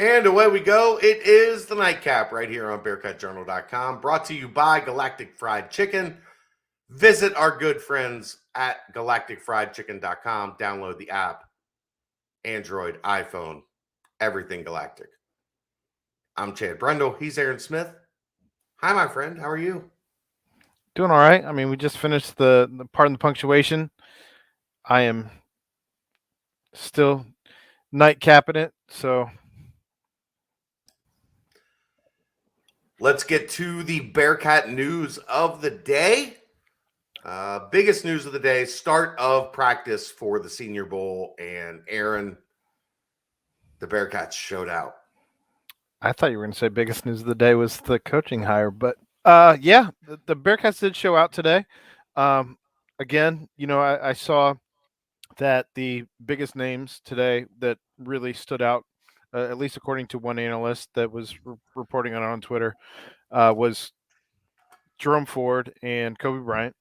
And away we go. It is the nightcap right here on BearcatJournal.com, brought to you by Galactic Fried Chicken. Visit our good friends at GalacticFriedChicken.com. Download the app, Android, iPhone, everything Galactic. I'm Chad Brendel. He's Aaron Smith. Hi, my friend. How are you? Doing all right. I mean, we just finished the part of the punctuation. I am still nightcapping it, so Let's get to the Bearcat news of the day. Biggest news of the day, start of practice for the Senior Bowl, and Aaron, the Bearcats showed out. I thought you were going to say biggest news of the day was the coaching hire, but yeah, the Bearcats did show out today. Again, I saw that the biggest names today that really stood out, at least according to one analyst that was reporting on Twitter, was Jerome Ford and Kobe Bryant.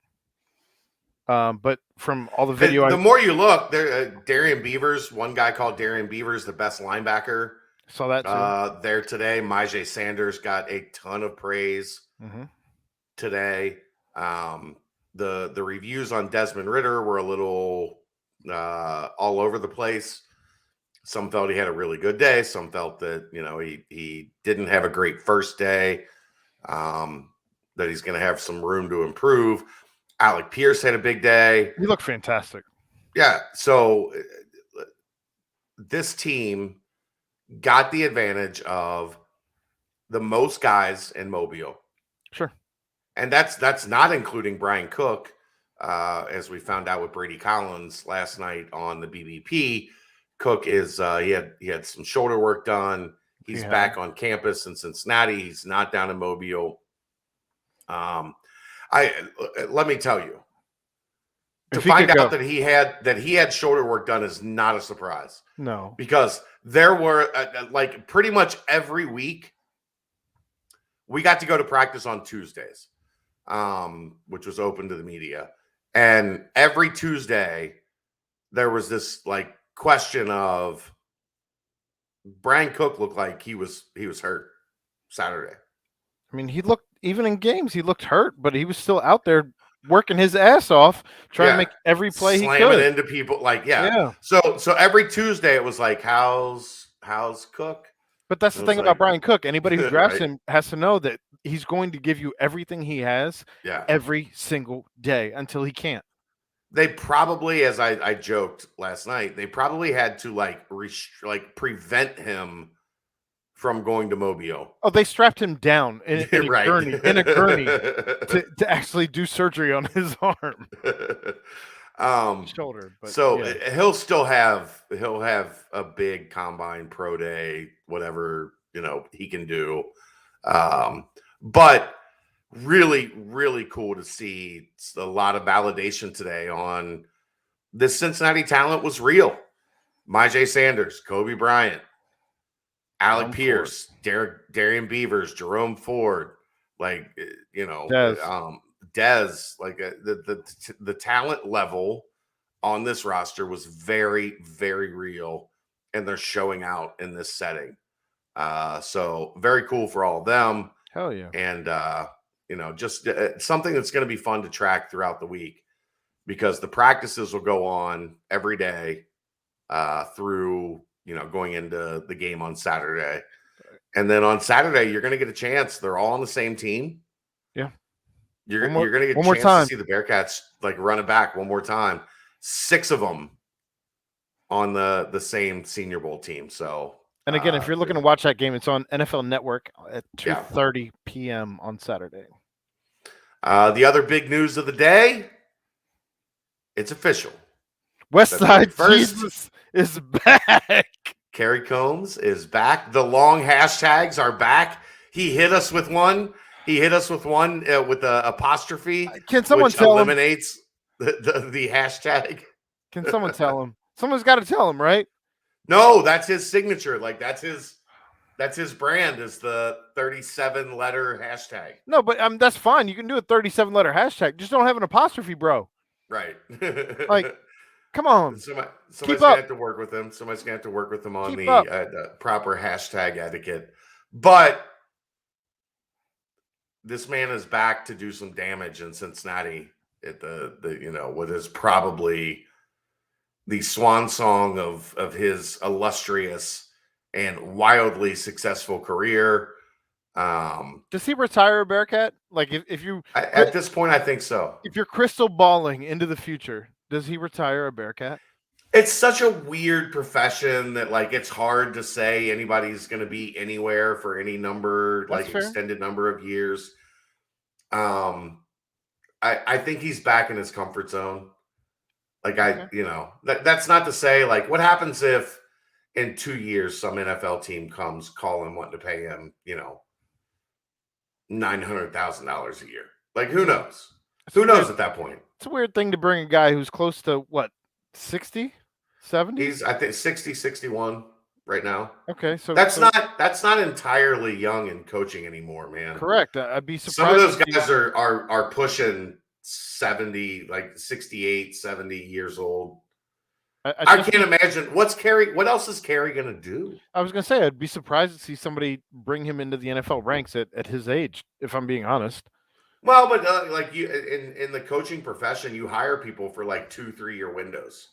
But from all the video, The more you look, there, Darian Beavers, one guy called Darian Beavers, the best linebacker. Saw that too. There today. Myjai Sanders got a ton of praise today. The reviews on Desmond Ridder were a little all over the place. Some felt he had a really good day. Some felt that he didn't have a great first day. That he's going to have some room to improve. Alec Pierce had a big day. He looked fantastic. Yeah. So this team got the advantage of the most guys in Mobile. Sure. And that's not including Brian Cook, as we found out with Brady Collins last night on the BBP. Cook is he had some shoulder work done. He's back on campus in Cincinnati. He's not down in Mobile. Let me tell you, to find out that he had shoulder work done is not a surprise. No, because there were like pretty much every week we got to go to practice on Tuesdays, which was open to the media, and every Tuesday there was this like question of Brian Cook looked like he was hurt Saturday. I mean, he looked, even in games, he looked hurt, but he was still out there working his ass off, trying to make every play he could. Slamming into people, yeah. So every Tuesday it was like, how's Cook? But that's the thing about Brian Cook. Anybody who drafts him has to know that he's going to give you everything he has every single day until he can't. They probably, as I joked last night, they probably had to prevent him from going to Mobile. Oh, they strapped him down in a gurney to actually do surgery on his arm. Shoulder. But he'll still have a big combine, pro day, whatever he can do. But really, really cool to see a lot of validation today on this Cincinnati talent was real. Myjai Sanders, Kobe Bryant, Alec Pierce, Darian Beavers, Jerome Ford, Dez, the talent level on this roster was very, very real, and they're showing out in this setting. So very cool for all of them. Hell yeah. And, just something that's going to be fun to track throughout the week, because the practices will go on every day through, going into the game on Saturday. And then on Saturday, you're going to get a chance. They're all on the same team. Yeah. You're going to get a chance to see the Bearcats run it back one more time. 6 of them on the same Senior Bowl team. So, and again, if you're looking to watch that game, it's on NFL Network at 2:30 p.m. on Saturday. The other big news of the day, it's official. Westside Jesus is back. Kerry Combs is back. The long hashtags are back. He hit us with one. With the apostrophe. Can someone tell eliminates the hashtag? Can someone tell him? Someone's got to tell him, right? No, that's his signature. That's his brand, is the 37-letter hashtag. No, but that's fine. You can do a 37-letter hashtag. Just don't have an apostrophe, bro. Right. Come on. Somebody's gonna have to work with him. Somebody's gonna have to work with him on the proper hashtag etiquette. But this man is back to do some damage in Cincinnati at the what is probably the swan song of his illustrious and wildly successful career. Does he retire a Bearcat? Like if you at this point, I think so. If you're crystal balling into the future, does he retire a Bearcat? It's such a weird profession that like it's hard to say anybody's going to be anywhere for any number, That's like fair. extended number of years. I think he's back in his comfort zone. Like that's not to say like what happens if in 2 years some NFL team comes calling wanting to pay him, $900,000 a year. Like who knows? Who knows at that point? It's a weird thing to bring a guy who's close to what, 60, 70? He's I think 60, 61 right now. Okay, so that's not entirely young in coaching anymore, man. Correct. I'd be surprised. Some of those guys are pushing 70, like 68, 70 years old. I can't imagine what else is Kerry going to do? I was going to say, I'd be surprised to see somebody bring him into the NFL ranks at his age, if I'm being honest. Well, but like you in the coaching profession, you hire people for like 2-3 year windows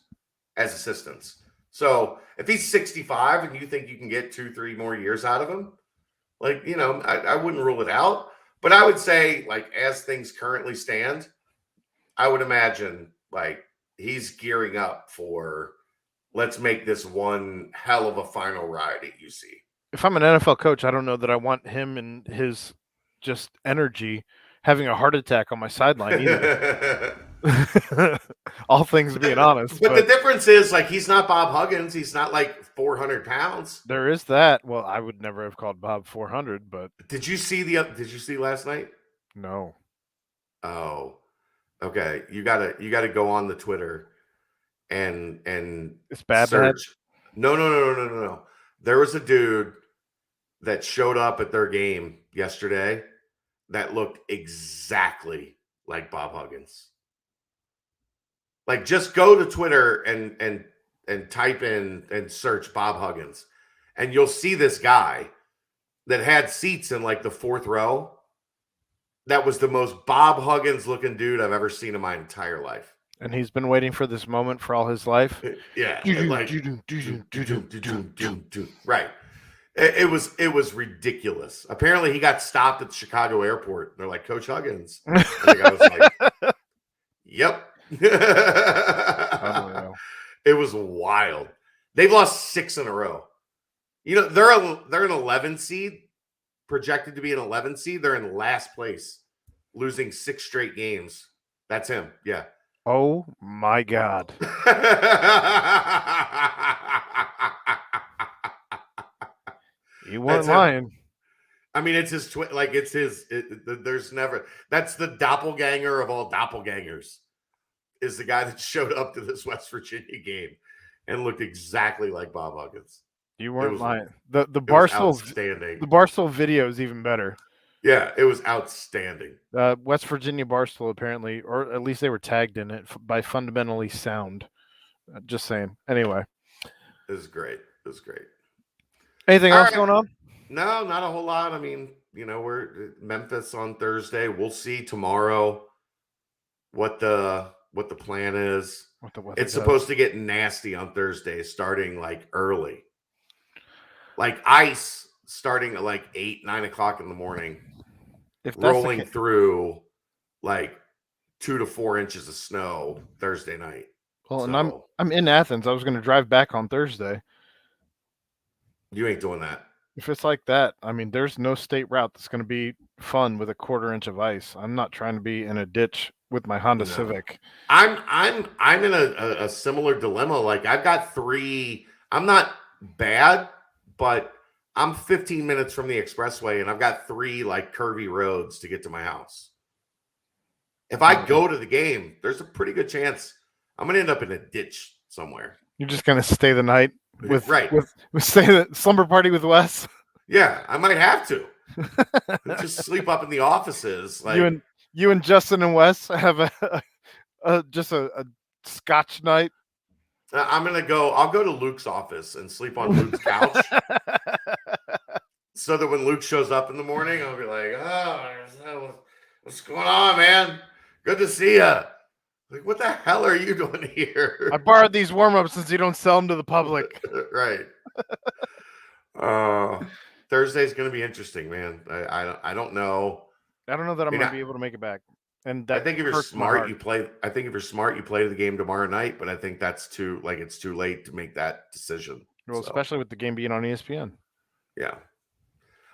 as assistants. So if he's 65 and you think you can get 2-3 more years out of him, like, I wouldn't rule it out. But I would say, like, as things currently stand, I would imagine like he's gearing up for let's make this one hell of a final ride at UC. If I'm an NFL coach, I don't know that I want him and his just energy having a heart attack on my sideline either. All things being honest. But the difference is like he's not Bob Huggins. He's not like 400 pounds. There is that. Well, I would never have called Bob 400, but did you see last night? No. Oh. Okay. You gotta go on the Twitter and it's bad. Search. No. There was a dude that showed up at their game yesterday that looked exactly like Bob Huggins. Like just go to Twitter and type in and search Bob Huggins, and you'll see this guy that had seats in like the 4th row. That was the most Bob Huggins looking dude I've ever seen in my entire life. And he's been waiting for this moment for all his life. Yeah, like right. It was ridiculous. Apparently, he got stopped at the Chicago airport. They're like, Coach Huggins. And the guy was like, yep. It was wild. They've lost 6 in a row. They're an 11 seed, projected to be an 11 seed. They're in last place, losing 6 straight games. That's him. Yeah. Oh my God. You weren't lying. I mean, it's his there's never, that's the doppelganger of all doppelgangers, is the guy that showed up to this West Virginia game and looked exactly like Bob Huggins. You weren't lying. The Barstool video is even better. Yeah, it was outstanding. West Virginia Barstool apparently, or at least they were tagged in it by Fundamentally Sound. Just saying. Anyway. It was great. Anything else going on? No, not a whole lot. I mean, we're Memphis on Thursday. We'll see tomorrow what the plan is. It's supposed to get nasty on Thursday, starting like early. Like ice starting at like 8-9 o'clock in the morning, rolling through like 2 to 4 inches of snow Thursday night. Well, and I'm in Athens. I was going to drive back on Thursday. You ain't doing that. If it's like that, I mean, there's no state route that's going to be fun with a 1/4 inch of ice. I'm not trying to be in a ditch with my Honda Civic. I'm in a similar dilemma. Like I've got 3. I'm not bad, but I'm 15 minutes from the expressway, and I've got 3 like curvy roads to get to my house. If I go to the game, there's a pretty good chance I'm going to end up in a ditch somewhere. You're just going to stay the night with stay the slumber party with Wes? Yeah, I might have to. Just sleep up in the offices. Like you and Justin and Wes have a scotch night. I'm gonna go. I'll go to Luke's office and sleep on Luke's couch, so that when Luke shows up in the morning, I'll be like, "Oh, what's going on, man? Good to see you." Like, what the hell are you doing here? I borrowed these warm-ups since you don't sell them to the public. Right. Thursday's gonna be interesting, man. I don't know. I don't know that I'm going to be able to make it back. And that I think if you're smart, you play. I think if you're smart, you play the game tomorrow night. But I think that's it's too late to make that decision. Well, especially with the game being on ESPN. Yeah,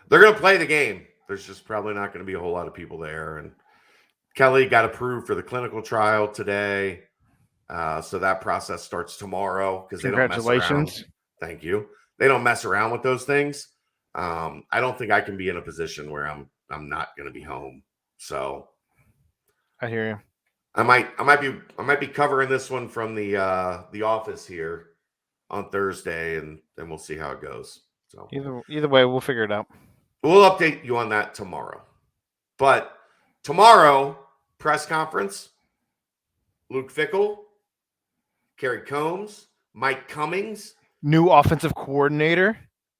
they're going to play the game. There's just probably not going to be a whole lot of people there. And Kelly got approved for the clinical trial today, so that process starts tomorrow because they don't mess around. Thank you. They don't mess around with those things. I don't think I can be in a position where I'm not going to be home. So I hear you. I might be covering this one from the office here on Thursday, and then we'll see how it goes. So either way, we'll figure it out. We'll update you on that tomorrow. But tomorrow, press conference, Luke Fickell, Kerry Combs, Mike Cummings, new offensive coordinator,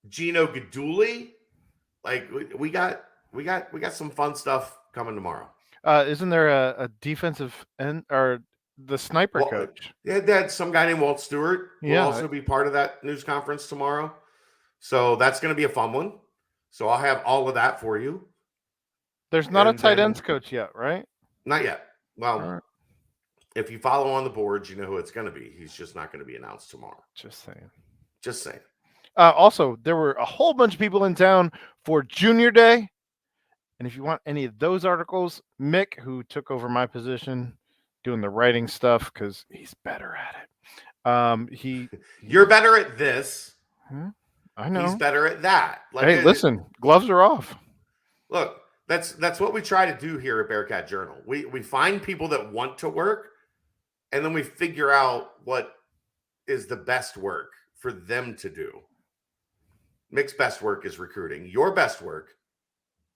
Gino Guidugli. Like we got some fun stuff coming tomorrow. Isn't there a defensive end or the sniper coach? Yeah, that's some guy named Walt Stewart who will also be part of that news conference tomorrow. So that's going to be a fun one. So I'll have all of that for you. There's not a tight ends coach yet, right? Not yet. Well, if you follow on the boards, you know who it's going to be. He's just not going to be announced tomorrow. Just saying. Also, there were a whole bunch of people in town for Junior Day. And if you want any of those articles, Mick, who took over my position doing the writing stuff because he's better at it. You're better at this. I know. He's better at that. Like, hey, listen, gloves are off. Look, that's what we try to do here at Bearcat Journal. We find people that want to work, and then we figure out what is the best work for them to do. Mick's best work is recruiting. Your best work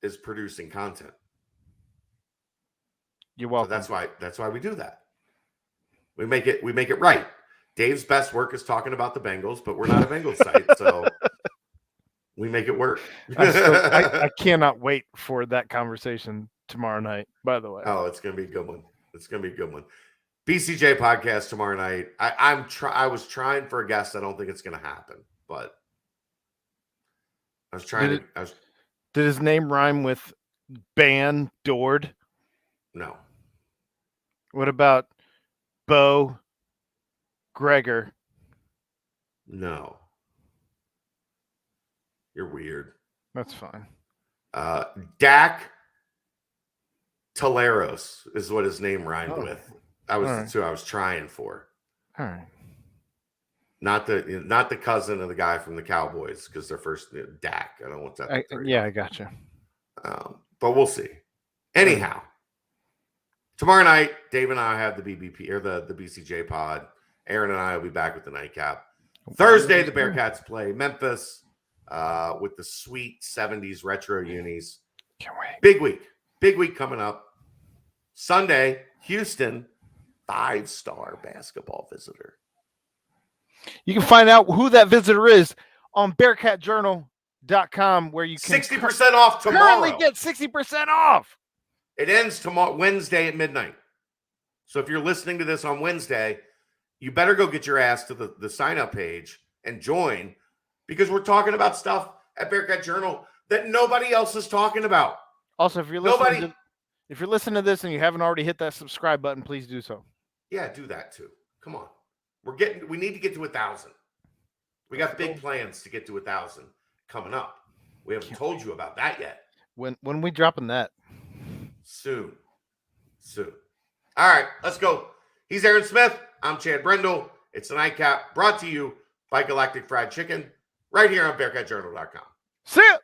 is producing content. You're welcome. So that's why we do that. We make it right. Dave's best work is talking about the Bengals, but we're not a Bengals site, so we make it work. I cannot wait for that conversation tomorrow night, by the way. Oh, it's gonna be a good one. BCJ podcast tomorrow night. I was trying for a guest. I don't think it's gonna happen, but I was trying Did his name rhyme with Ban Dord? No. What about Bo Gregor? No. You're weird. That's fine. Dak Toleros is what his name rhymed with. That's who I was trying for. All right. Not the cousin of the guy from the Cowboys because they're first Dak. I don't want that. I gotcha. But we'll see. Anyhow, tomorrow night, Dave and I have the BBP or the BCJ pod. Aaron and I will be back with the nightcap. Thursday, the Bearcats play Memphis with the sweet 70s retro unis. Can't wait. Big week coming up. Sunday, Houston, 5-star basketball visitor. You can find out who that visitor is on BearcatJournal.com, where you can 60% off tomorrow. Currently get 60% off. It ends tomorrow, Wednesday at midnight. So if you're listening to this on Wednesday, you better go get your ass to the sign-up page and join, because we're talking about stuff at Bearcat Journal that nobody else is talking about. Also, if you're listening to this and you haven't already hit that subscribe button, please do so. Yeah, do that too. Come on. We need to get to 1,000. We got big plans to get to 1,000 coming up. We haven't told you about that yet. When we dropping that? Soon. All right, let's go. He's Aaron Smith. I'm Chad Brendel. It's the Nightcap, brought to you by Galactic Fried Chicken, right here on BearcatJournal.com. See ya.